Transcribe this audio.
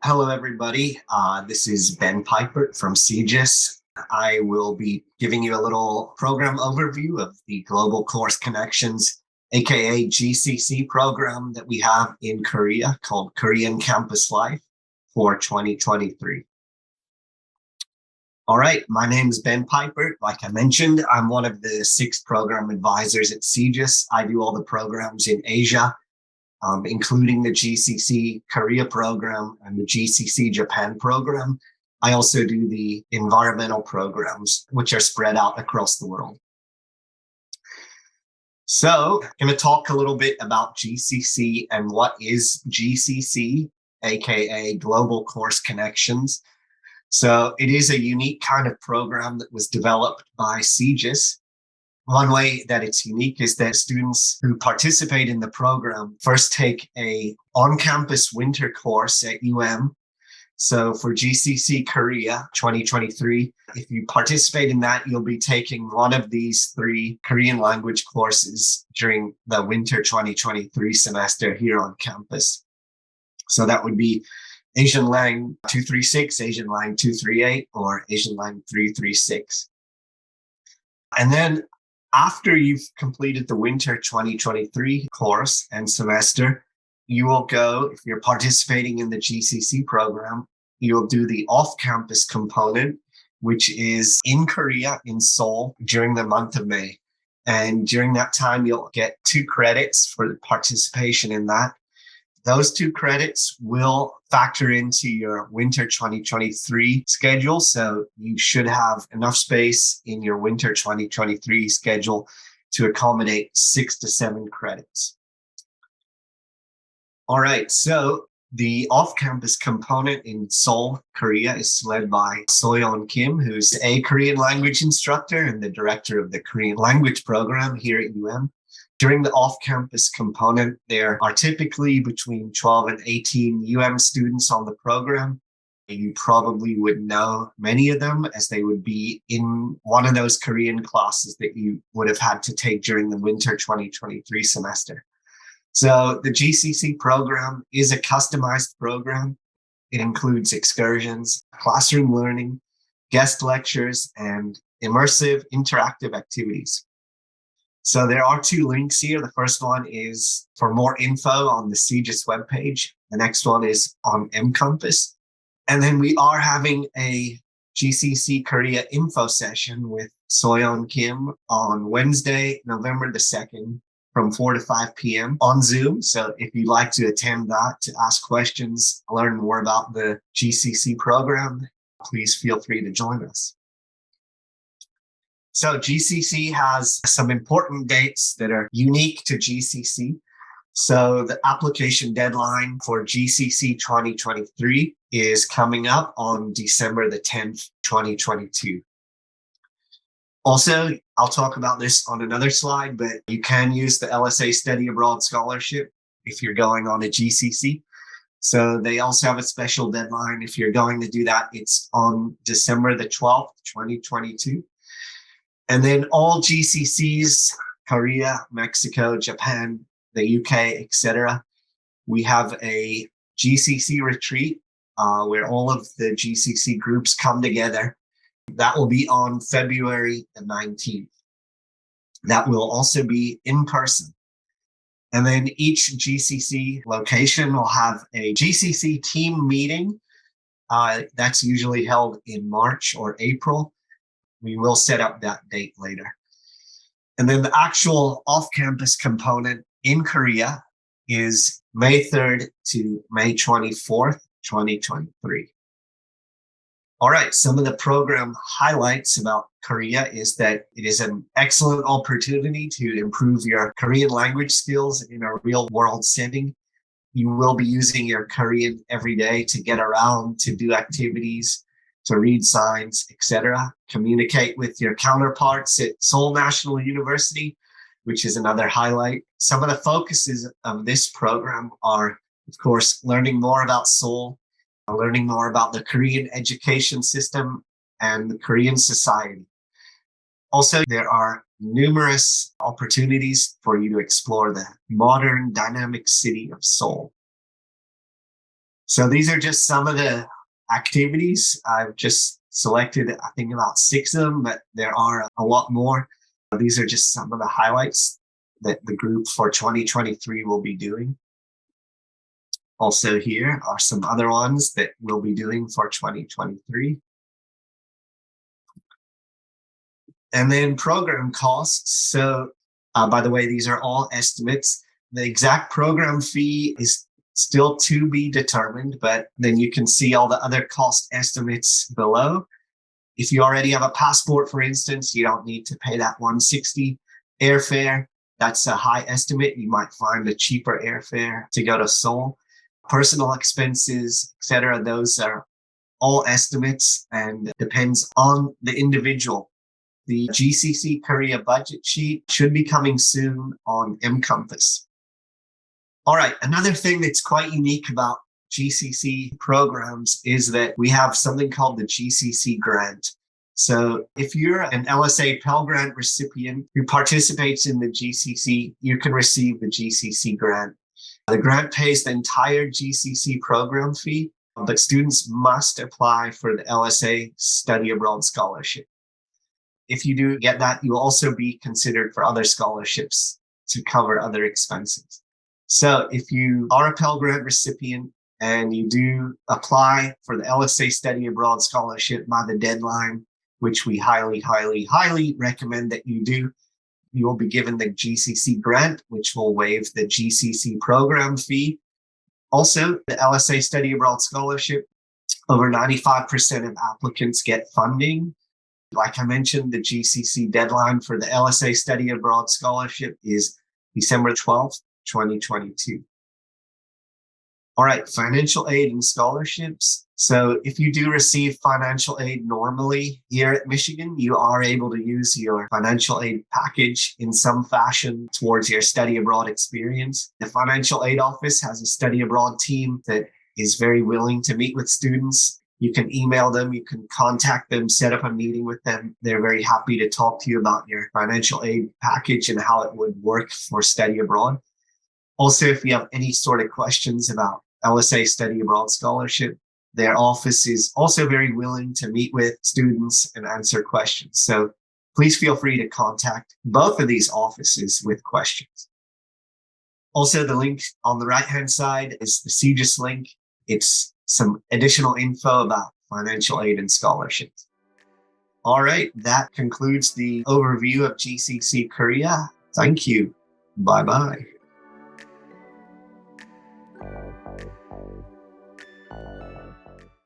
Hello, everybody. This is Ben Piper from CGIS. I will be giving you a little program overview of the Global Course Connections, aka GCC program that we have in Korea called Korean Campus Life for 2023. All right, my name is Ben Piper. Like I mentioned, I'm one of the 6 program advisors at CGIS. I do all the programs in Asia, including the GCC Korea program and the GCC Japan program. I also do the environmental programs, which are spread out across the world. So I'm going to talk a little bit about GCC and what is GCC, aka Global Course Connections. So it is a unique kind of program that was developed by CGIS. One way that it's unique is that students who participate in the program first take a on-campus winter course at So for GCC Korea 2023, if you participate in that, you'll be taking one of these 3 Korean language courses during the winter 2023 semester here on campus. So that would be Asian Lang 236, Asian Lang 238, or Asian Lang 336. And then after you've completed the winter 2023 course and semester, you will go, if you're participating in the GCC program, you'll do the off-campus component, which is in Korea, in Seoul, during the month of May. And during that time, you'll get 2 credits for the participation in that. Those 2 credits will factor into your winter 2023 schedule. So you should have enough space in your winter 2023 schedule to accommodate 6 to 7 credits. All right, so the off-campus component in Seoul, Korea is led by Soyeon Kim, who's a Korean language instructor and the director of the Korean language program here at During the off-campus component, there are typically between 12 and 18 students on the program. You probably would know many of them, as they would be in one of those Korean classes that you would have had to take during the winter 2023 semester. So the GCC program is a customized program. It includes excursions, classroom learning, guest lectures, and immersive interactive activities. So there are 2 links here. The first one is for more info on the CGIS webpage. The next one is on Mcampus. And then we are having a GCC Korea info session with Soyeon Kim on Wednesday, November the 2nd from 4 to 5 p.m. on Zoom. So if you'd like to attend that, to ask questions, learn more about the GCC program, please feel free to join us. So GCC has some important dates that are unique to GCC. So the application deadline for GCC 2023 is coming up on December the 10th, 2022. Also, I'll talk about this on another slide, but you can use the LSA Study Abroad Scholarship if you're going on a GCC. So they also have a special deadline. If you're going to do that, it's on December the 12th, 2022. And then all GCCs, Korea, Mexico, Japan, the UK, etc. We have a GCC retreat where all of the GCC groups come together. That will be on February the 19th. That will also be in person. And then each GCC location will have a GCC team meeting. That's usually held in March or April. We will set up that date later. And then the actual off-campus component in Korea is May 3rd to May 24th, 2023. All right, some of the program highlights about Korea is that it is an excellent opportunity to improve your Korean language skills in a real-world setting. You will be using your Korean every day to get around, to do activities, to read signs, etc. Communicate with your counterparts at Seoul National University, which is another highlight. Some of the focuses of this program are, of course, learning more about Seoul, learning more about the Korean education system and the Korean society. Also, there are numerous opportunities for you to explore the modern, dynamic city of Seoul. So these are just some of the activities. I've just selected, I think, about 6 of them, but there are a lot more. These are just some of the highlights that the group for 2023 will be doing. Also, here are some other ones that we'll be doing for 2023. And then program costs. So, by the way, these are all estimates. The exact program fee is still to be determined, but then you can see all the other cost estimates below. If you already have a passport, for instance, you don't need to pay that $160 airfare. That's a high estimate. You might find a cheaper airfare to go to Seoul. Personal expenses, etc. Those are all estimates and depends on the individual. The GCC Korea budget sheet should be coming soon on Mcampus. All right, another thing that's quite unique about GCC programs is that we have something called the GCC Grant. So if you're an LSA Pell Grant recipient who participates in the GCC, you can receive the GCC Grant. The grant pays the entire GCC program fee, but students must apply for the LSA Study Abroad Scholarship. If you do get that, you will also be considered for other scholarships to cover other expenses. So if you are a Pell Grant recipient and you do apply for the LSA Study Abroad Scholarship by the deadline, which we highly, highly, highly recommend that you do, you will be given the GCC Grant, which will waive the GCC program fee. Also, the LSA Study Abroad Scholarship, over 95% of applicants get funding. Like I mentioned, the GCC deadline for the LSA Study Abroad Scholarship is December 12th, 2022. All right, financial aid and scholarships. So if you do receive financial aid normally here at Michigan, you are able to use your financial aid package in some fashion towards your study abroad experience. The financial aid office has a study abroad team that is very willing to meet with students. You can email them, you can contact them, set up a meeting with them. They're very happy to talk to you about your financial aid package and how it would work for study abroad. Also, if you have any sort of questions about LSA Study Abroad Scholarship, their office is also very willing to meet with students and answer questions. So please feel free to contact both of these offices with questions. Also, the link on the right-hand side is the CGIS link. It's some additional info about financial aid and scholarships. All right, that concludes the overview of GCC Korea. Thank you. Bye-bye.